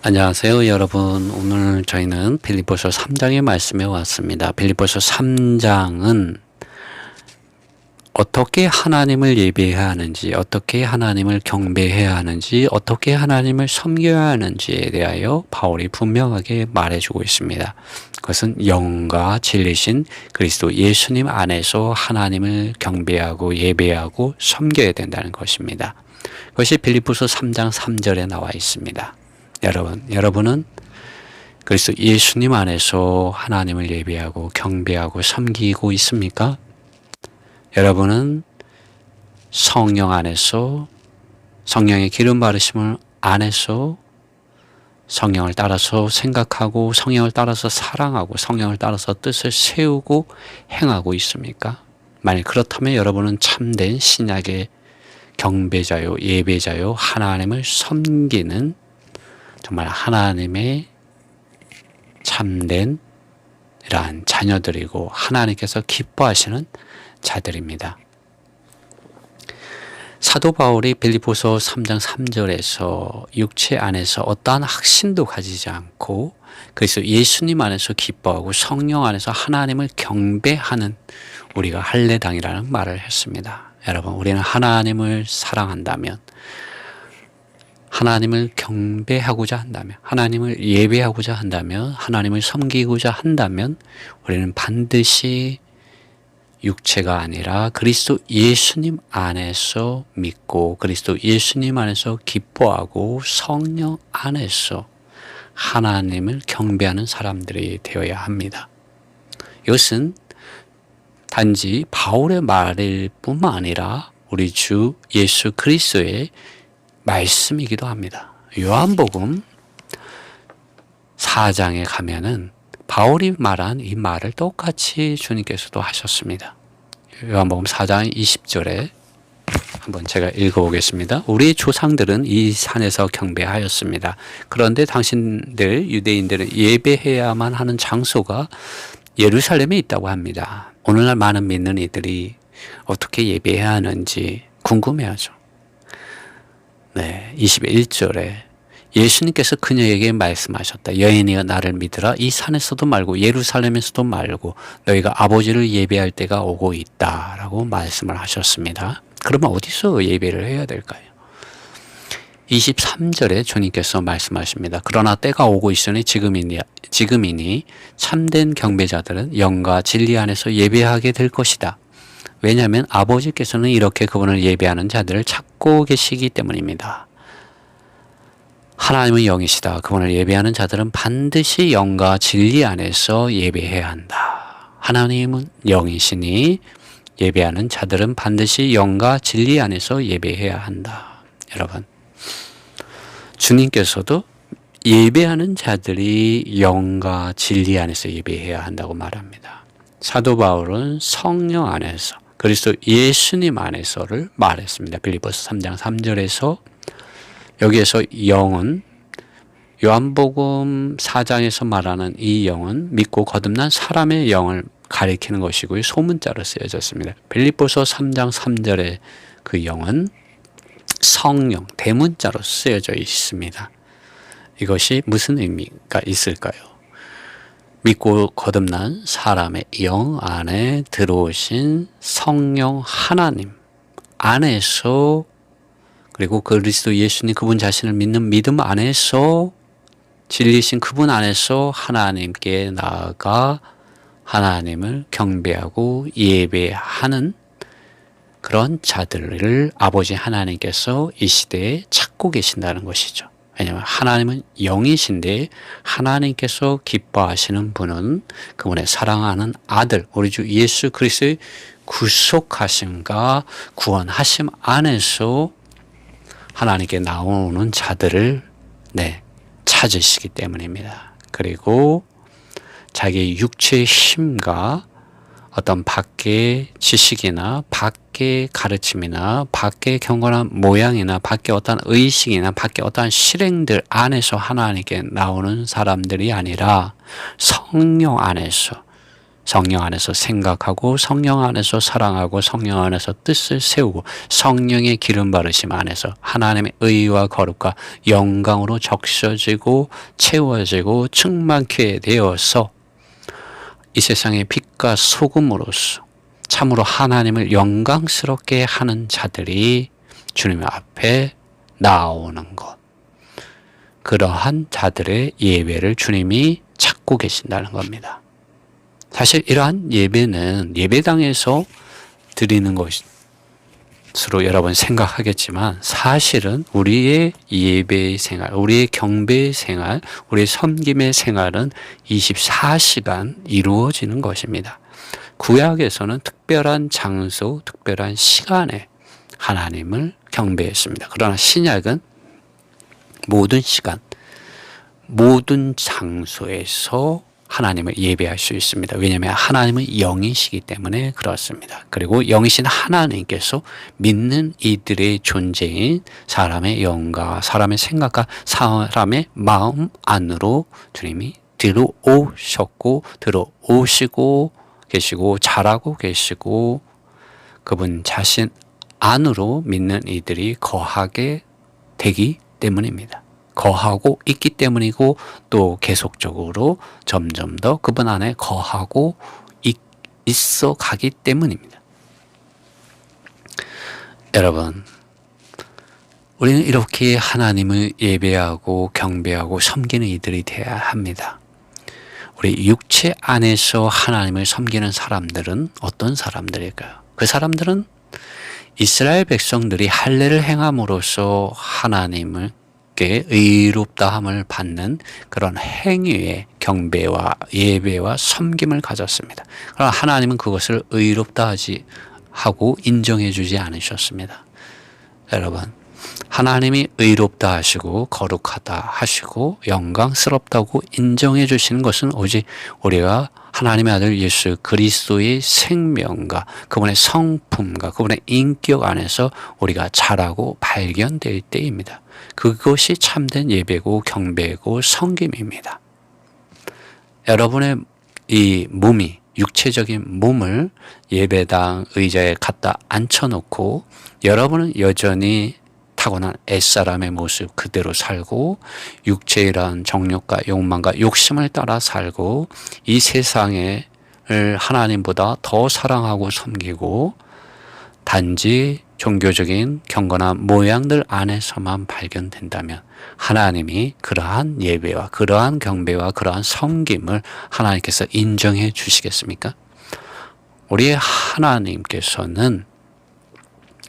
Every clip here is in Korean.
안녕하세요, 여러분. 오늘 저희는 빌립보서 3장의 말씀에 왔습니다. 빌립보서 3장은 어떻게 하나님을 예배해야 하는지, 어떻게 하나님을 경배해야 하는지, 어떻게 하나님을 섬겨야 하는지에 대하여 바울이 분명하게 말해주고 있습니다. 그것은 영과 진리신 그리스도 예수님 안에서 하나님을 경배하고 예배하고 섬겨야 된다는 것입니다. 그것이 빌립보서 3장 3절에 나와 있습니다. 여러분은 그리스도 예수님 안에서 하나님을 예배하고 경배하고 섬기고 있습니까? 여러분은 성령 안에서 성령의 기름 바르심을 안에서 성령을 따라서 생각하고 성령을 따라서 사랑하고 성령을 따라서 뜻을 세우고 행하고 있습니까? 만약 그렇다면 여러분은 참된 신약의 경배자요, 예배자요, 하나님을 섬기는 정말 하나님의 참된 이러한 자녀들이고 하나님께서 기뻐하시는 자들입니다. 사도 바울이 빌립보서 3장 3절에서 육체 안에서 어떠한 확신도 가지지 않고 그래서 예수님 안에서 기뻐하고 성령 안에서 하나님을 경배하는 우리가 할례당이라는 말을 했습니다. 여러분, 우리는 하나님을 사랑한다면, 하나님을 경배하고자 한다면, 하나님을 예배하고자 한다면, 하나님을 섬기고자 한다면 우리는 반드시 육체가 아니라 그리스도 예수님 안에서 믿고 그리스도 예수님 안에서 기뻐하고 성령 안에서 하나님을 경배하는 사람들이 되어야 합니다. 이것은 단지 바울의 말일 뿐만 아니라 우리 주 예수 그리스도의 말씀이기도 합니다. 요한복음 4장에 가면은 바울이 말한 이 말을 똑같이 주님께서도 하셨습니다. 요한복음 4장 20절에 한번 제가 읽어보겠습니다. 우리 조상들은 이 산에서 경배하였습니다. 그런데 당신들 유대인들은 예배해야만 하는 장소가 예루살렘에 있다고 합니다. 오늘날 많은 믿는 이들이 어떻게 예배해야 하는지 궁금해하죠. 21절에 예수님께서 그녀에게 말씀하셨다. 여인이여 나를 믿으라. 이 산에서도 말고 예루살렘에서도 말고 너희가 아버지를 예배할 때가 오고 있다 라고 말씀을 하셨습니다. 그러면 어디서 예배를 해야 될까요? 23절에 주님께서 말씀하십니다. 그러나 때가 오고 있으니 지금이니 참된 경배자들은 영과 진리 안에서 예배하게 될 것이다. 왜냐하면 아버지께서는 이렇게 그분을 예배하는 자들을 찾고 계시기 때문입니다. 하나님은 영이시다. 그분을 예배하는 자들은 반드시 영과 진리 안에서 예배해야 한다. 하나님은 영이시니 예배하는 자들은 반드시 영과 진리 안에서 예배해야 한다. 여러분, 주님께서도 예배하는 자들이 영과 진리 안에서 예배해야 한다고 말합니다. 사도 바울은 성령 안에서 그리스도 예수님 안에서를 말했습니다. 빌립보서 3장 3절에서 여기에서 영은 요한복음 4장에서 말하는 이 영은 믿고 거듭난 사람의 영을 가리키는 것이고요. 소문자로 쓰여졌습니다. 빌립보서 3장 3절에 그 영은 성령, 대문자로 쓰여져 있습니다. 이것이 무슨 의미가 있을까요? 믿고 거듭난 사람의 영 안에 들어오신 성령 하나님 안에서 그리고 그리스도 예수님 그분 자신을 믿는 믿음 안에서 진리신 그분 안에서 하나님께 나아가 하나님을 경배하고 예배하는 그런 자들을 아버지 하나님께서 이 시대에 찾고 계신다는 것이죠. 왜냐하면 하나님은 영이신데 하나님께서 기뻐하시는 분은 그분의 사랑하는 아들 우리 주 예수 그리스도의 구속하심과 구원하심 안에서 하나님께 나오는 자들을 찾으시기 때문입니다. 그리고 자기 육체의 힘과 어떤 밖의 지식이나 밖의 가르침이나 밖의 경건한 모양이나 밖의 어떤 의식이나 밖의 어떤 실행들 안에서 하나님께 나오는 사람들이 아니라 성령 안에서 성령 안에서 생각하고 성령 안에서 사랑하고 성령 안에서 뜻을 세우고 성령의 기름 바르심 안에서 하나님의 의와 거룩과 영광으로 적셔지고 채워지고 충만케 되어서 이 세상의 빛과 소금으로서 참으로 하나님을 영광스럽게 하는 자들이 주님 앞에 나오는 것. 그러한 자들의 예배를 주님이 찾고 계신다는 겁니다. 사실 이러한 예배는 예배당에서 드리는 것으로 여러분 생각하겠지만 사실은 우리의 예배의 생활, 우리의 경배의 생활, 우리의 섬김의 생활은 24시간 이루어지는 것입니다. 구약에서는 특별한 장소, 특별한 시간에 하나님을 경배했습니다. 그러나 신약은 모든 시간, 모든 장소에서 하나님을 예배할 수 있습니다. 왜냐하면 하나님은 영이시기 때문에 그렇습니다. 그리고 영이신 하나님께서 믿는 이들의 존재인 사람의 영과 사람의 생각과 사람의 마음 안으로 주님이 들어오셨고 들어오시고 계시고 잘하고 계시고 그분 자신 안으로 믿는 이들이 거하게 되기 때문입니다. 거하고 있기 때문이고 또 계속적으로 점점 더 그분 안에 거하고 있어 가기 때문입니다. 여러분, 우리는 이렇게 하나님을 예배하고 경배하고 섬기는 이들이 되어야 합니다. 우리 육체 안에서 하나님을 섬기는 사람들은 어떤 사람들일까요? 그 사람들은 이스라엘 백성들이 할례를 행함으로써 하나님을 의롭다함을 받는 그런 행위의 경배와 예배와 섬김을 가졌습니다. 그러나 하나님은 그것을 의롭다하지 하고 인정해 주지 않으셨습니다. 여러분, 하나님이 의롭다 하시고 거룩하다 하시고 영광스럽다고 인정해 주시는 것은 오직 우리가 하나님의 아들 예수 그리스도의 생명과 그분의 성품과 그분의 인격 안에서 우리가 자라고 발견될 때입니다. 그것이 참된 예배고 경배고 섬김입니다. 여러분의 이 몸이 육체적인 몸을 예배당 의자에 갖다 앉혀놓고 여러분은 여전히 타고난 옛사람의 모습 그대로 살고 육체이란 정욕과 욕망과 욕심을 따라 살고 이 세상을 하나님보다 더 사랑하고 섬기고 단지 종교적인 경건한 모양들 안에서만 발견된다면 하나님이 그러한 예배와 그러한 경배와 그러한 섬김을 하나님께서 인정해 주시겠습니까? 우리의 하나님께서는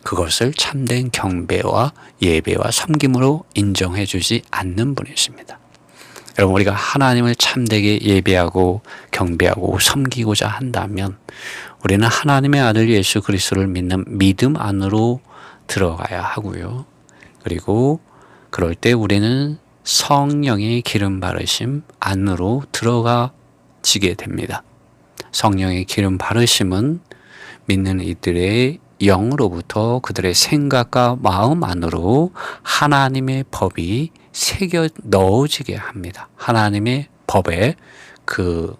그것을 참된 경배와 예배와 섬김으로 인정해 주지 않는 분이십니다. 여러분, 우리가 하나님을 참되게 예배하고 경배하고 섬기고자 한다면 우리는 하나님의 아들 예수 그리스도를 믿는 믿음 안으로 들어가야 하고요. 그리고 그럴 때 우리는 성령의 기름 바르심 안으로 들어가지게 됩니다. 성령의 기름 바르심은 믿는 이들의 영으로부터 그들의 생각과 마음 안으로 하나님의 법이 새겨 넣어지게 합니다. 하나님의 법에 그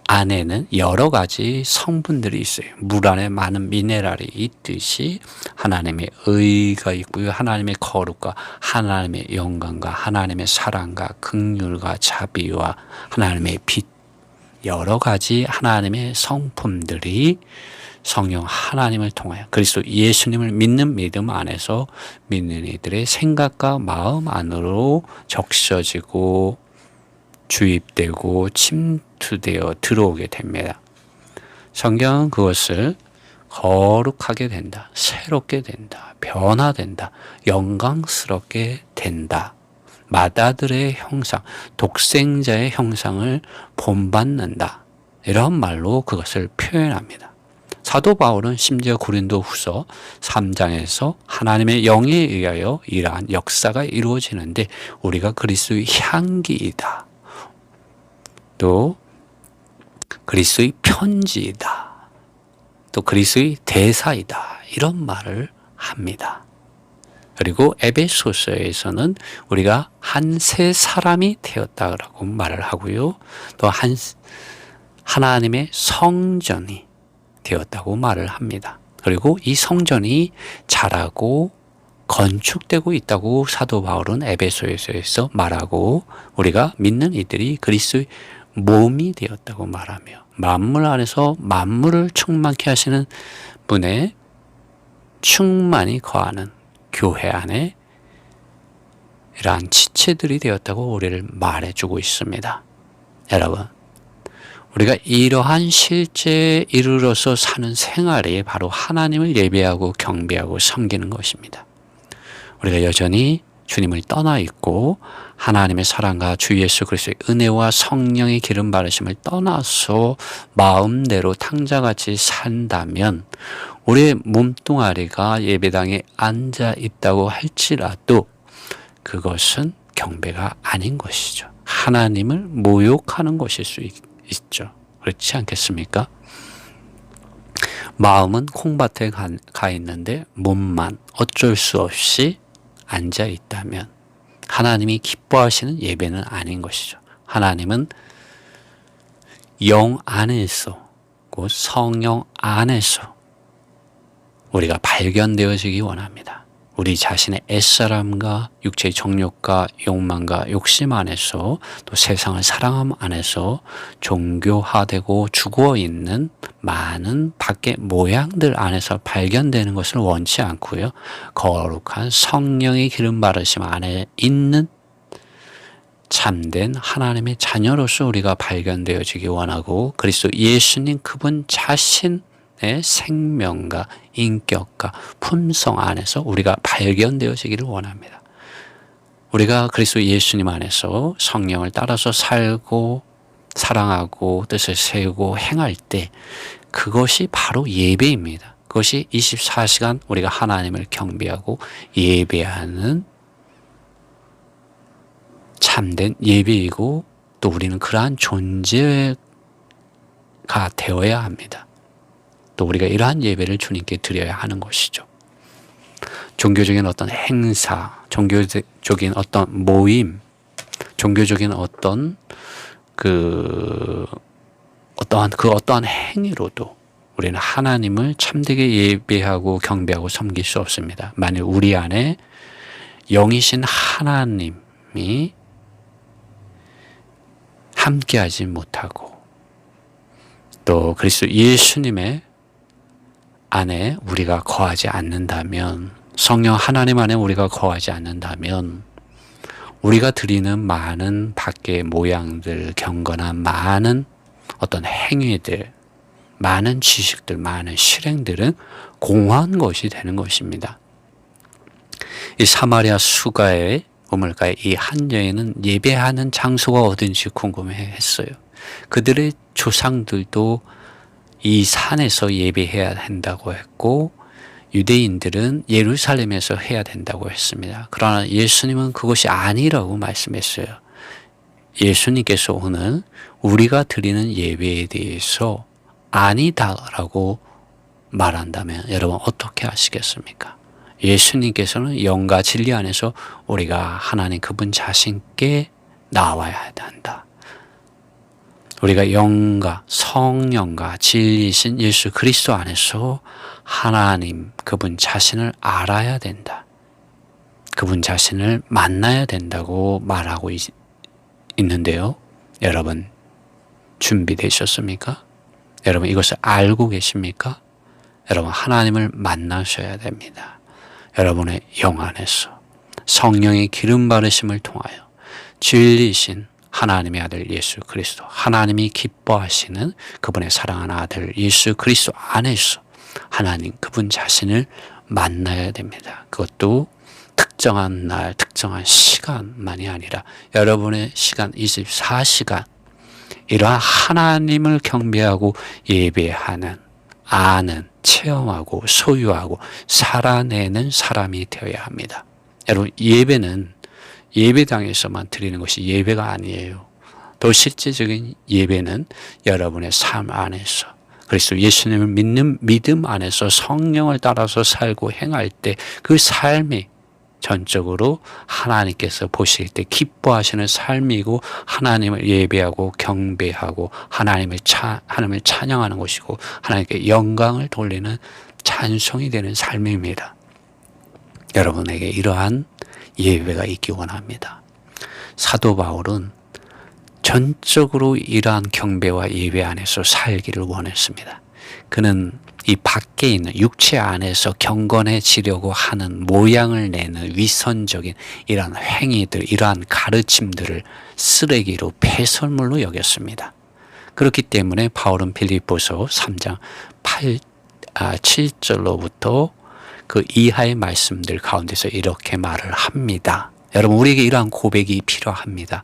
안에는 여러 가지 성분들이 있어요. 물 안에 많은 미네랄이 있듯이 하나님의 의가 있고요. 하나님의 거룩과 하나님의 영광과 하나님의 사랑과 긍휼과 자비와 하나님의 빛 여러 가지 하나님의 성품들이 성령 하나님을 통하여 그리스도 예수님을 믿는 믿음 안에서 믿는 이들의 생각과 마음 안으로 적셔지고 주입되고 침투되어 들어오게 됩니다. 성경은 그것을 거룩하게 된다, 새롭게 된다, 변화된다, 영광스럽게 된다. 맏아들의 형상, 독생자의 형상을 본받는다. 이런 말로 그것을 표현합니다. 사도 바울은 심지어 고린도후서 3장에서 하나님의 영에 의하여 이러한 역사가 이루어지는데 우리가 그리스도의 향기이다. 또 그리스도의 편지이다. 또 그리스도의 대사이다. 이런 말을 합니다. 그리고 에베소서에서는 우리가 한 새 사람이 되었다라고 말을 하고요. 또 하나님의 성전이 되었다고 말을 합니다. 그리고 이 성전이 자라고 건축되고 있다고 사도 바울은 에베소서에서 말하고, 우리가 믿는 이들이 그리스도의 몸이 되었다고 말하며, 만물 안에서 만물을 충만케 하시는 분의 충만히 거하는 교회 안에 이러한 지체들이 되었다고 우리를 말해주고 있습니다. 여러분, 우리가 이러한 실제에 이르러서 사는 생활이 바로 하나님을 예배하고 경배하고 섬기는 것입니다. 우리가 여전히 주님을 떠나 있고 하나님의 사랑과 주 예수 그리스도의 은혜와 성령의 기름 바르심을 떠나서 마음대로 탕자같이 산다면, 우리의 몸뚱아리가 예배당에 앉아 있다고 할지라도 그것은 경배가 아닌 것이죠. 하나님을 모욕하는 것일 수 있죠. 그렇지 않겠습니까? 마음은 콩밭에 가 있는데 몸만 어쩔 수 없이 앉아 있다면 하나님이 기뻐하시는 예배는 아닌 것이죠. 하나님은 영 안에서, 곧 성령 안에서 우리가 발견되어지기 원합니다. 우리 자신의 옛사람과 육체의 정욕과 욕망과 욕심 안에서, 또 세상을 사랑함 안에서 종교화되고 죽어있는 많은 밖의 모양들 안에서 발견되는 것을 원치 않고요. 거룩한 성령의 기름 바르심 안에 있는 참된 하나님의 자녀로서 우리가 발견되어지기 원하고, 그리스도 예수님 그분 자신의 생명과 인격과 품성 안에서 우리가 발견되어지기를 원합니다. 우리가 그리스도 예수님 안에서 성령을 따라서 살고 사랑하고 뜻을 세우고 행할 때 그것이 바로 예배입니다. 그것이 24시간 우리가 하나님을 경배하고 예배하는 참된 예배이고, 또 우리는 그러한 존재가 되어야 합니다. 또 우리가 이러한 예배를 주님께 드려야 하는 것이죠. 종교적인 어떤 행사, 종교적인 어떤 모임, 종교적인 어떠한 행위로도 우리는 하나님을 참되게 예배하고 경배하고 섬길 수 없습니다. 만일 우리 안에 영이신 하나님이 함께하지 못하고, 또 그리스도 예수님의 안에 우리가 거하지 않는다면, 성령 하나님 안에 우리가 거하지 않는다면, 우리가 드리는 많은 밖의 모양들, 경건한 많은 어떤 행위들, 많은 지식들, 많은 실행들은 공허한 것이 되는 것입니다. 이 사마리아 수가의 우물가의 이 한 여인은 예배하는 장소가 어딘지 궁금해했어요. 그들의 조상들도 이 산에서 예배해야 한다고 했고, 유대인들은 예루살렘에서 해야 된다고 했습니다. 그러나 예수님은 그것이 아니라고 말씀했어요. 예수님께서 오늘 우리가 드리는 예배에 대해서 아니다라고 말한다면 여러분 어떻게 하시겠습니까? 예수님께서는 영과 진리 안에서 우리가 하나님 그분 자신께 나와야 한다. 우리가 영과 성령과 진리이신 예수 그리스도 안에서 하나님 그분 자신을 알아야 된다. 그분 자신을 만나야 된다고 말하고 있는데요. 여러분 준비되셨습니까? 여러분 이것을 알고 계십니까? 여러분 하나님을 만나셔야 됩니다. 여러분의 영 안에서 성령의 기름 바르심을 통하여 진리이신 하나님의 아들 예수 그리스도, 하나님이 기뻐하시는 그분의 사랑하는 아들 예수 그리스도 안에서 하나님 그분 자신을 만나야 됩니다. 그것도 특정한 날, 특정한 시간만이 아니라 여러분의 시간 24시간 이러한 하나님을 경배하고 예배하는, 아는, 체험하고 소유하고 살아내는 사람이 되어야 합니다. 여러분 예배는 예배당에서만 드리는 것이 예배가 아니에요. 더 실제적인 예배는 여러분의 삶 안에서 그리스도 예수님을 믿는 믿음 안에서 성령을 따라서 살고 행할 때 그 삶이 전적으로 하나님께서 보실 때 기뻐하시는 삶이고 하나님을 예배하고 경배하고 하나님을 찬양하는 것이고 하나님께 영광을 돌리는 찬송이 되는 삶입니다. 여러분에게 이러한 예배가 있기 원합니다. 사도 바울은 전적으로 이러한 경배와 예배 안에서 살기를 원했습니다. 그는 이 밖에 있는 육체 안에서 경건해지려고 하는 모양을 내는 위선적인 이러한 행위들, 이러한 가르침들을 쓰레기로 배설물로 여겼습니다. 그렇기 때문에 바울은 빌립보서 3장 7절로부터 그 이하의 말씀들 가운데서 이렇게 말을 합니다. 여러분, 우리에게 이러한 고백이 필요합니다.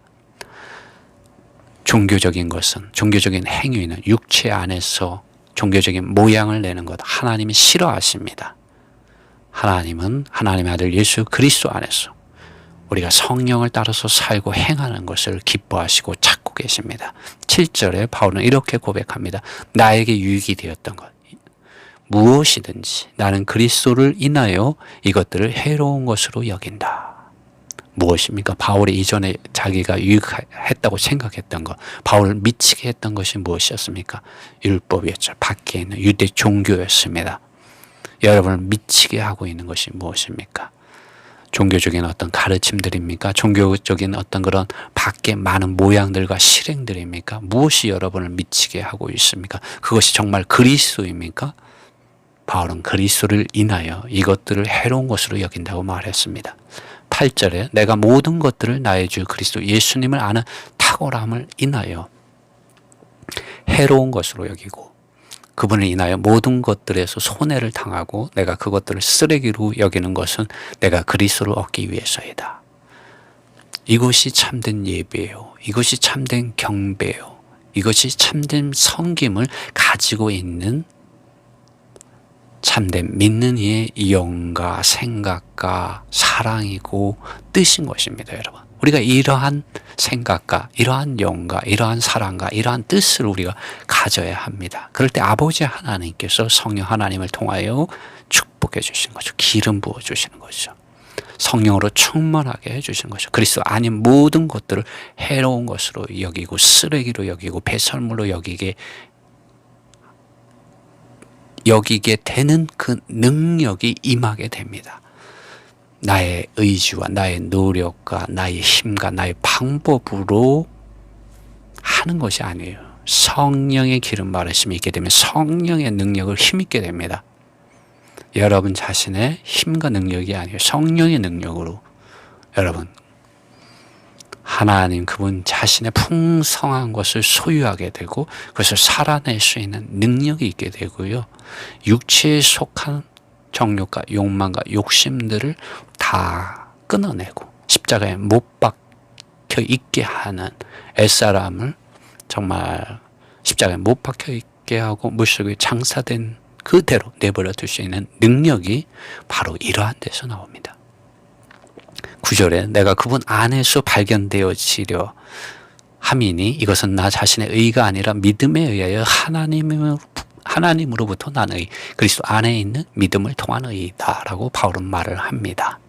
종교적인 것은, 종교적인 행위는 육체 안에서 종교적인 모양을 내는 것 하나님이 싫어하십니다. 하나님은 하나님의 아들 예수 그리스도 안에서 우리가 성령을 따라서 살고 행하는 것을 기뻐하시고 찾고 계십니다. 7절에 바울은 이렇게 고백합니다. 나에게 유익이 되었던 것 무엇이든지 나는 그리스도를 인하여 이것들을 해로운 것으로 여긴다. 무엇입니까? 바울이 이전에 자기가 유익했다고 생각했던 것, 바울을 미치게 했던 것이 무엇이었습니까? 율법이었죠. 밖에 있는 유대 종교였습니다. 여러분을 미치게 하고 있는 것이 무엇입니까? 종교적인 어떤 가르침들입니까? 종교적인 어떤 그런 밖에 많은 모양들과 실행들입니까? 무엇이 여러분을 미치게 하고 있습니까? 그것이 정말 그리스도입니까? 바울은 그리스도를 인하여 이것들을 해로운 것으로 여긴다고 말했습니다. 8절에 내가 모든 것들을 나의 주 그리스도 예수님을 아는 탁월함을 인하여 해로운 것으로 여기고 그분을 인하여 모든 것들에서 손해를 당하고 내가 그것들을 쓰레기로 여기는 것은 내가 그리스도를 얻기 위해서이다. 이것이 참된 예배예요. 이것이 참된 경배예요. 이것이 참된 섬김을 가지고 있는 참된 믿는 이의 영과 생각과 사랑이고 뜻인 것입니다, 여러분. 우리가 이러한 생각과 이러한 영과 이러한 사랑과 이러한 뜻을 우리가 가져야 합니다. 그럴 때 아버지 하나님께서 성령 하나님을 통하여 축복해 주시는 거죠. 기름 부어 주시는 거죠. 성령으로 충만하게 해주시는 것이죠. 그리스도 아닌 모든 것들을 해로운 것으로 여기고 쓰레기로 여기고 배설물로 여기게 되는 그 능력이 임하게 됩니다. 나의 의지와 나의 노력과 나의 힘과 나의 방법으로 하는 것이 아니에요. 성령의 기름 바르심이 있게 되면 성령의 능력을 힘있게 됩니다. 여러분 자신의 힘과 능력이 아니에요. 성령의 능력으로 여러분 하나님 그분 자신의 풍성한 것을 소유하게 되고 그것을 살아낼 수 있는 능력이 있게 되고요. 육체에 속한 정욕과 욕망과 욕심들을 다 끊어내고 십자가에 못 박혀 있게 하는 옛사람을 정말 십자가에 못 박혀 있게 하고 물속에 장사된 그대로 내버려 둘 수 있는 능력이 바로 이러한 데서 나옵니다. 9절에 내가 그분 안에서 발견되어지려 함이니 이것은 나 자신의 의가 아니라 믿음에 의하여 하나님으로부터 난 의, 그리스도 안에 있는 믿음을 통한 의이다 라고 바울은 말을 합니다.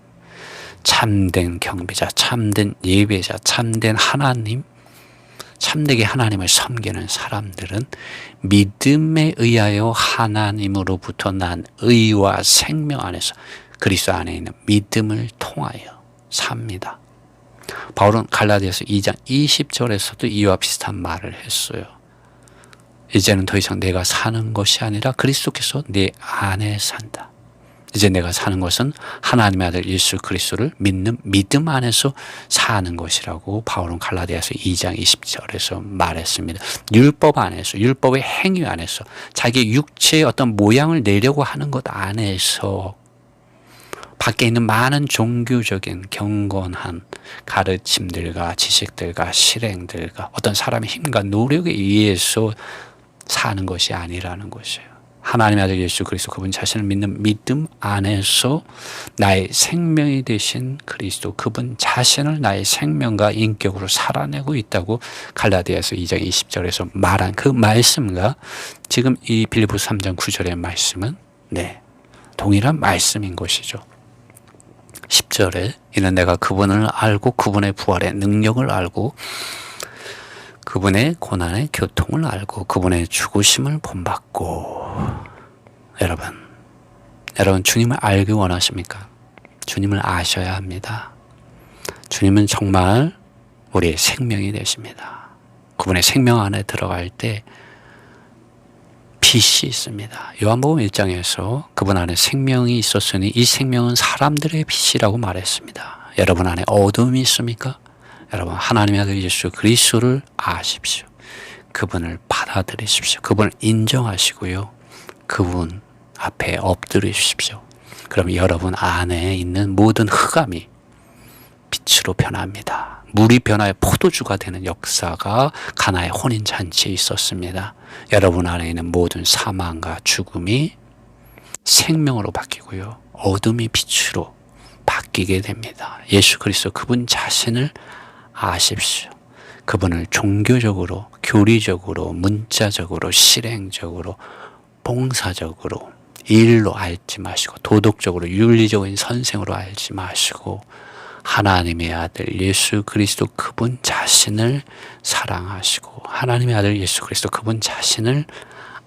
참된 경배자, 참된 예배자, 참된 하나님, 참되게 하나님을 섬기는 사람들은 믿음에 의하여 하나님으로부터 난 의와 생명 안에서 그리스도 안에 있는 믿음을 통하여 삽니다. 바울은 갈라디아서 2장 20절에서도 이와 비슷한 말을 했어요. 이제는 더 이상 내가 사는 것이 아니라 그리스도께서 내 안에 산다. 이제 내가 사는 것은 하나님의 아들 예수 그리스도를 믿는 믿음 안에서 사는 것이라고 바울은 갈라디아서 2장 20절에서 말했습니다. 율법 안에서, 율법의 행위 안에서, 자기 육체의 어떤 모양을 내려고 하는 것 안에서 밖에 있는 많은 종교적인 경건한 가르침들과 지식들과 실행들과 어떤 사람의 힘과 노력에 의해서 사는 것이 아니라는 것이에요. 하나님의 아들 예수 그리스도 그분 자신을 믿는 믿음 안에서 나의 생명이 되신 그리스도 그분 자신을 나의 생명과 인격으로 살아내고 있다고 갈라디아서 2장 20절에서 말한 그 말씀과 지금 이 빌립보서 3장 9절의 말씀은 동일한 말씀인 것이죠. 10절에 이는 내가 그분을 알고 그분의 부활의 능력을 알고 그분의 고난의 교통을 알고 그분의 죽으심을 본받고. 여러분 주님을 알기 원하십니까? 주님을 아셔야 합니다. 주님은 정말 우리의 생명이 되십니다. 그분의 생명 안에 들어갈 때 빛이 있습니다. 요한복음 1장에서 그분 안에 생명이 있었으니 이 생명은 사람들의 빛이라고 말했습니다. 여러분 안에 어둠이 있습니까? 여러분 하나님의 아들 예수 그리스도를 아십시오. 그분을 받아들이십시오. 그분을 인정하시고요. 그분 앞에 엎드리십시오. 그럼 여러분 안에 있는 모든 흑암이 빛으로 변합니다. 물이 변화해 포도주가 되는 역사가 가나의 혼인잔치에 있었습니다. 여러분 안에 있는 모든 사망과 죽음이 생명으로 바뀌고요. 어둠이 빛으로 바뀌게 됩니다. 예수 그리스도 그분 자신을 아십시오. 그분을 종교적으로, 교리적으로, 문자적으로, 실행적으로, 봉사적으로, 일로 알지 마시고 도덕적으로, 윤리적인 선생으로 알지 마시고 하나님의 아들 예수 그리스도 그분 자신을 사랑하시고 하나님의 아들 예수 그리스도 그분 자신을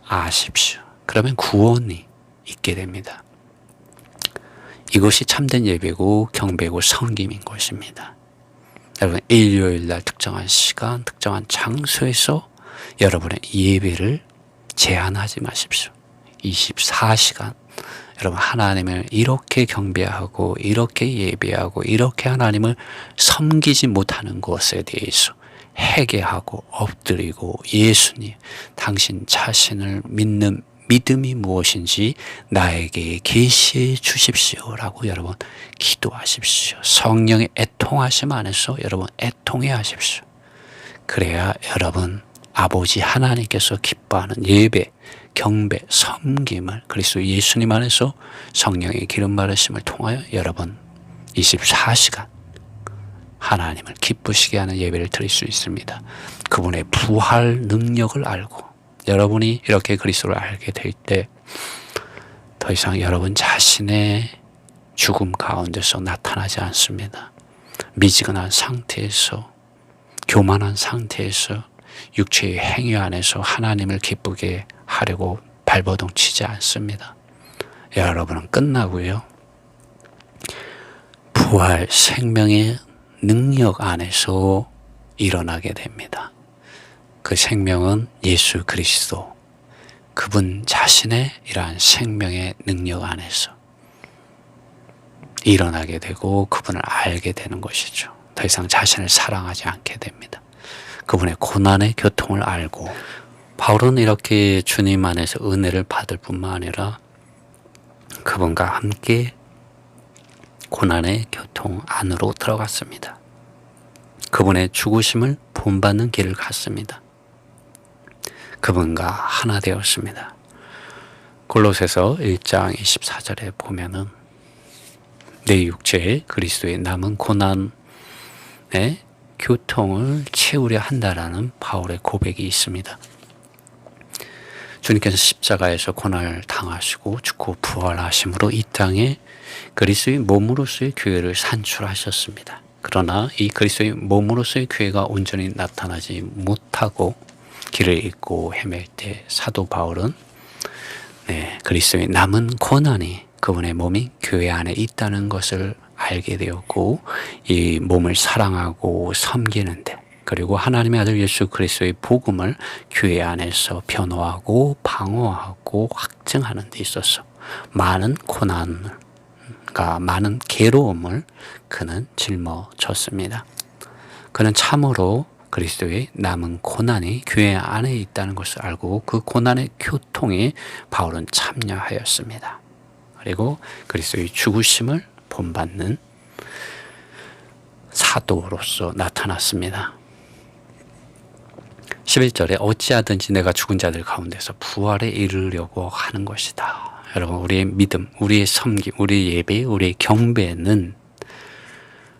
아십시오. 그러면 구원이 있게 됩니다. 이것이 참된 예배고 경배고 섬김인 것입니다. 여러분 일요일날 특정한 시간, 특정한 장소에서 여러분의 예배를 제한하지 마십시오. 24시간 여러분 하나님을 이렇게 경배하고 이렇게 예배하고 이렇게 하나님을 섬기지 못하는 것에 대해서 회개하고 엎드리고 예수님 당신 자신을 믿는 믿음이 무엇인지 나에게 계시해 주십시오라고 여러분 기도하십시오. 성령의 애통하심 안에서 여러분 애통해 하십시오. 그래야 여러분 아버지 하나님께서 기뻐하는 예배, 경배, 섬김을 그리스도 예수님 안에서 성령의 기름 바르심을 통하여 여러분 24시간 하나님을 기쁘시게 하는 예배를 드릴 수 있습니다. 그분의 부활 능력을 알고 여러분이 이렇게 그리스도를 알게 될 때 더 이상 여러분 자신의 죽음 가운데서 나타나지 않습니다. 미지근한 상태에서 교만한 상태에서 육체의 행위 안에서 하나님을 기쁘게 하려고 발버둥 치지 않습니다. 여러분은 끝나고요. 부활 생명의 능력 안에서 일어나게 됩니다. 그 생명은 예수 그리스도 그분 자신의 이러한 생명의 능력 안에서 일어나게 되고 그분을 알게 되는 것이죠. 더 이상 자신을 사랑하지 않게 됩니다. 그분의 고난의 교통을 알고 바울은 이렇게 주님 안에서 은혜를 받을 뿐만 아니라 그분과 함께 고난의 교통 안으로 들어갔습니다. 그분의 죽으심을 본받는 길을 갔습니다. 그분과 하나 되었습니다. 골로새서 1장 24절에 보면은 내 육체에 그리스도의 남은 고난의 교통을 채우려 한다라는 바울의 고백이 있습니다. 주님께서 십자가에서 고난을 당하시고 죽고 부활하심으로 이 땅에 그리스도의 몸으로서의 교회를 산출하셨습니다. 그러나 이 그리스도의 몸으로서의 교회가 온전히 나타나지 못하고 길을 잃고 헤맬 때 사도 바울은 그리스도의 남은 고난이 그분의 몸이 교회 안에 있다는 것을 알게 되었고 이 몸을 사랑하고 섬기는데 그리고 하나님의 아들 예수 그리스도의 복음을 교회 안에서 변호하고 방어하고 확증하는 데 있어서 많은 고난과 많은 괴로움을 그는 짊어졌습니다. 그는 참으로 그리스도의 남은 고난이 교회 안에 있다는 것을 알고 그 고난의 교통에 바울은 참여하였습니다. 그리고 그리스도의 죽으심을 본받는 사도로서 나타났습니다. 11절에 어찌하든지 내가 죽은 자들 가운데서 부활에 이르려고 하는 것이다. 여러분 우리의 믿음, 우리의 섬김, 우리의 예배, 우리의 경배는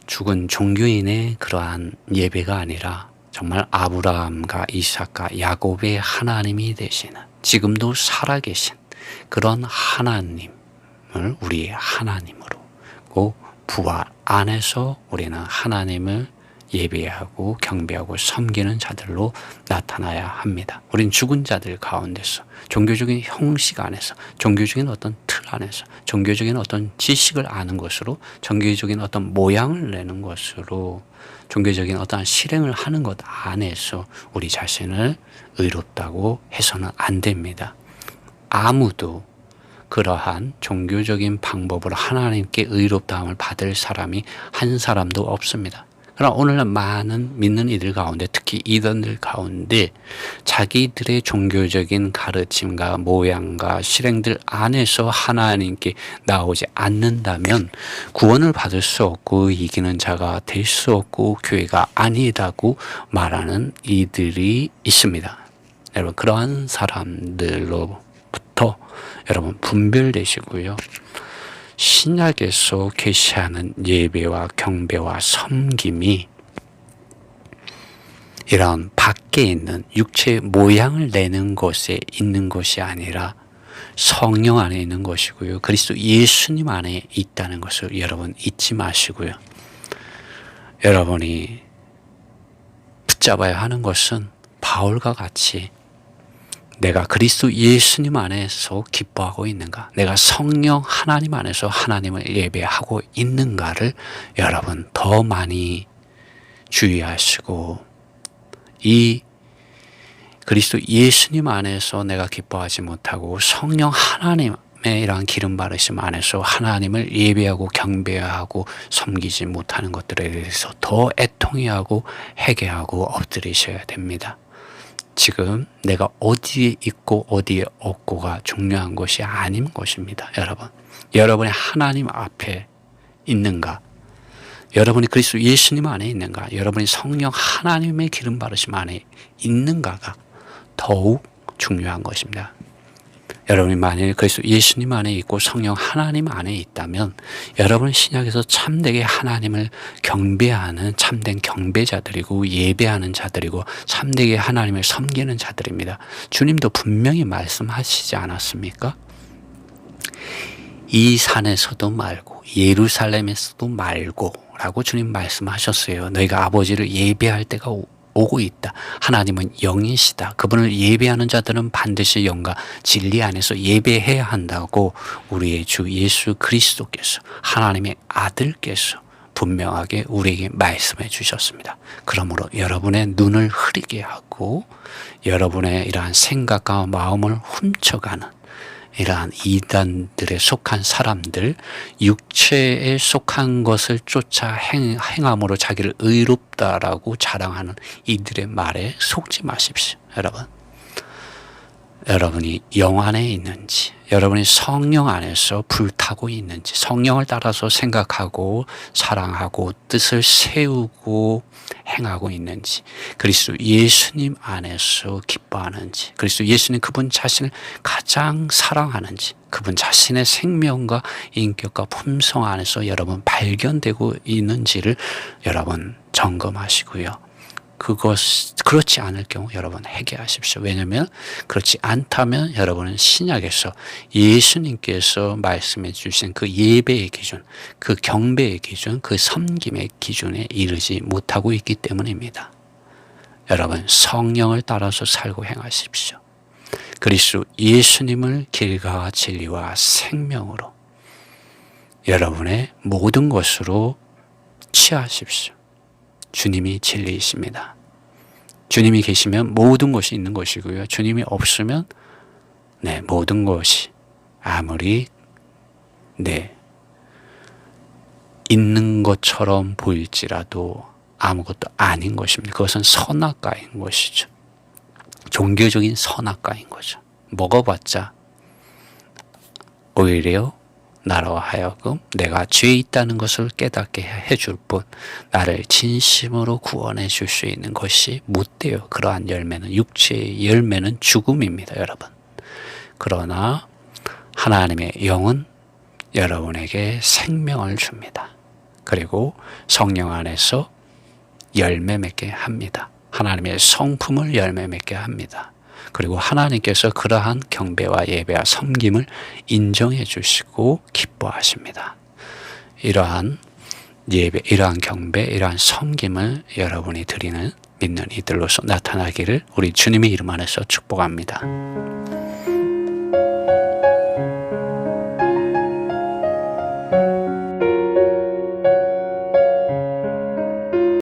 죽은 종교인의 그러한 예배가 아니라 정말 아브라함과 이삭과 야곱의 하나님이 되시는 지금도 살아계신 그런 하나님을 우리의 하나님으로 부활 안에서 우리는 하나님을 예배하고 경배하고 섬기는 자들로 나타나야 합니다. 우린 죽은 자들 가운데서 종교적인 형식 안에서 종교적인 어떤 틀 안에서 종교적인 어떤 지식을 아는 것으로 종교적인 어떤 모양을 내는 것으로 종교적인 어떤 실행을 하는 것 안에서 우리 자신을 의롭다고 해서는 안 됩니다. 아무도 그러한 종교적인 방법으로 하나님께 의롭다함을 받을 사람이 한 사람도 없습니다. 그러나 오늘날 많은 믿는 이들 가운데 특히 이단들 가운데 자기들의 종교적인 가르침과 모양과 실행들 안에서 하나님께 나오지 않는다면 구원을 받을 수 없고 이기는 자가 될 수 없고 교회가 아니라고 말하는 이들이 있습니다. 여러분 그러한 사람들로부터 여러분 분별되시고요. 신약에서 계시하는 예배와 경배와 섬김이 이런 밖에 있는 육체의 모양을 내는 것에 있는 것이 아니라 성령 안에 있는 것이고요. 그리스도 예수님 안에 있다는 것을 여러분 잊지 마시고요. 여러분이 붙잡아야 하는 것은 바울과 같이 내가 그리스도 예수님 안에서 기뻐하고 있는가? 내가 성령 하나님 안에서 하나님을 예배하고 있는가를 여러분 더 많이 주의하시고 이 그리스도 예수님 안에서 내가 기뻐하지 못하고 성령 하나님의 이러한 기름 바르심 안에서 하나님을 예배하고 경배하고 섬기지 못하는 것들에 대해서 더 애통해하고 회개하고 엎드리셔야 됩니다. 지금 내가 어디에 있고 어디에 없고가 중요한 것이 아닌 것입니다. 여러분, 여러분이 하나님 앞에 있는가? 여러분이 그리스도 예수님 안에 있는가? 여러분이 성령 하나님의 기름 바르심 안에 있는가가 더욱 중요한 것입니다. 여러분이 만일 그리스도 예수님 안에 있고 성령 하나님 안에 있다면 여러분 신약에서 참되게 하나님을 경배하는 참된 경배자들이고 예배하는 자들이고 참되게 하나님을 섬기는 자들입니다. 주님도 분명히 말씀하시지 않았습니까? 이 산에서도 말고 예루살렘에서도 말고 라고 주님 말씀하셨어요. 너희가 아버지를 예배할 때가 오고 있다. 하나님은 영이시다. 그분을 예배하는 자들은 반드시 영과 진리 안에서 예배해야 한다고 우리의 주 예수 그리스도께서 하나님의 아들께서 분명하게 우리에게 말씀해 주셨습니다. 그러므로 여러분의 눈을 흐리게 하고 여러분의 이러한 생각과 마음을 훔쳐가는 이러한 이단들에 속한 사람들, 육체에 속한 것을 쫓아 행함으로 자기를 의롭다라고 자랑하는 이들의 말에 속지 마십시오. 여러분이 영 안에 있는지, 여러분이 성령 안에서 불타고 있는지, 성령을 따라서 생각하고 사랑하고 뜻을 세우고 행하고 있는지, 그리스도 예수님 안에서 기뻐하는지, 그리스도 예수님 그분 자신을 가장 사랑하는지, 그분 자신의 생명과 인격과 품성 안에서 여러분 발견되고 있는지를 여러분 점검하시고요. 그렇지 않을 경우 여러분 회개하십시오. 왜냐하면 그렇지 않다면 여러분은 신약에서 예수님께서 말씀해 주신 그 예배의 기준, 그 경배의 기준, 그 섬김의 기준에 이르지 못하고 있기 때문입니다. 여러분 성령을 따라서 살고 행하십시오. 그리스도 예수님을 길과 진리와 생명으로 여러분의 모든 것으로 취하십시오. 주님이 진리이십니다. 주님이 계시면 모든 것이 있는 것이고요. 주님이 없으면 모든 것이 아무리 있는 것처럼 보일지라도 아무것도 아닌 것입니다. 그것은 선악과인 것이죠. 종교적인 선악과인 거죠. 먹어봤자 오히려 나로 하여금 내가 죄에 있다는 것을 깨닫게 해줄 뿐 나를 진심으로 구원해 줄 수 있는 것이 못 돼요. 그러한 열매는 육체의 열매는 죽음입니다. 여러분. 그러나 하나님의 영은 여러분에게 생명을 줍니다. 그리고 성령 안에서 열매 맺게 합니다. 하나님의 성품을 열매 맺게 합니다. 그리고 하나님께서 그러한 경배와 예배와 섬김을 인정해 주시고 기뻐하십니다. 이러한 예배, 이러한 경배, 이러한 섬김을 여러분이 드리는 믿는 이들로서 나타나기를 우리 주님의 이름 안에서 축복합니다.